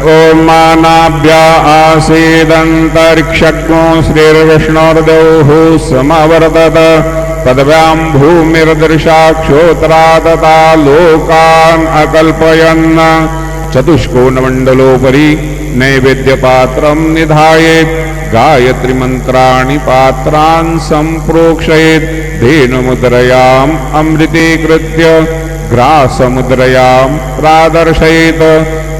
ॐ मानाभ्या आसीदन्तरिक्षज्ञो श्रीर्विष्णोर्देवः समवर्तत पदव्यां भूमिर्दृशाक्षोत्रा तथा लोकान् अकल्पयन् चतुष्कोणमण्डलोपरि नैवेद्यपात्रं निधायेत् गायत्री मंत्राणि पात्रान् सम्प्रोक्षयेत् धेनुमुद्रयाम् अमृतीकृत्य ग्रासमुद्रयां प्रादर्शयेत्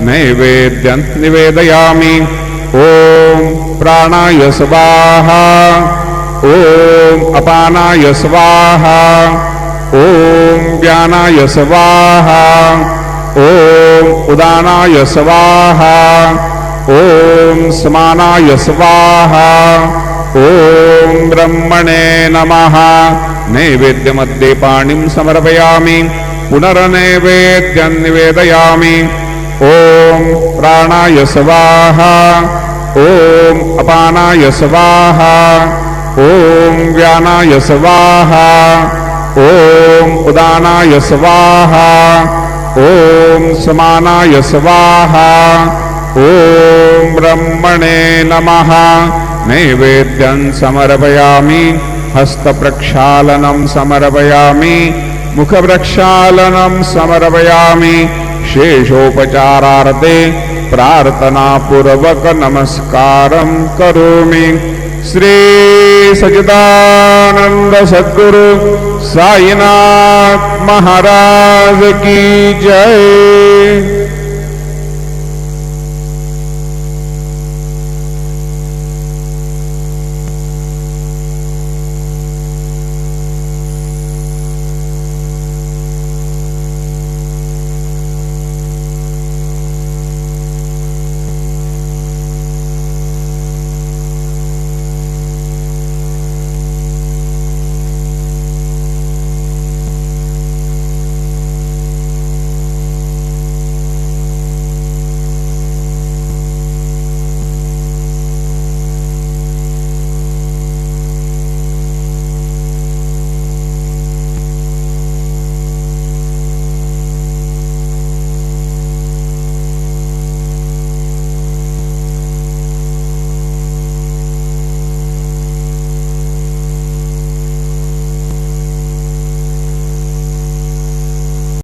नैवेद्यं निवेदयामि। ॐ प्राणाय स्वाहा ॐ अपानाय स्वाहा ॐ व्यानाय स्वाहा ॐ उदानाय स्वाहा ॐ समानाय स्वाहा ॐ ब्रह्मणे नमः। नैवेद्यमध्ये पाणिं समर्पयामि पुनर्नैवेद्यं निवेदयामि। ॐ प्राणाय स्वाहा ॐ अपानाय स्वाहा ॐ व्यानाय स्वाहा ॐ उदानाय स्वाहा ॐ समानाय स्वाहा ॐ ब्रह्मणे नमः। नैवेद्यं समर्पयामि हस्तप्रक्षालनं समर्पयामि मुखप्रक्षालनं समर्पयामि। शेषोपचारार्थे प्रार्थनापूर्वक नमस्कारं करोमि। श्री सच्चिदानंद सद्गुरु साईनाथ महाराज की जय।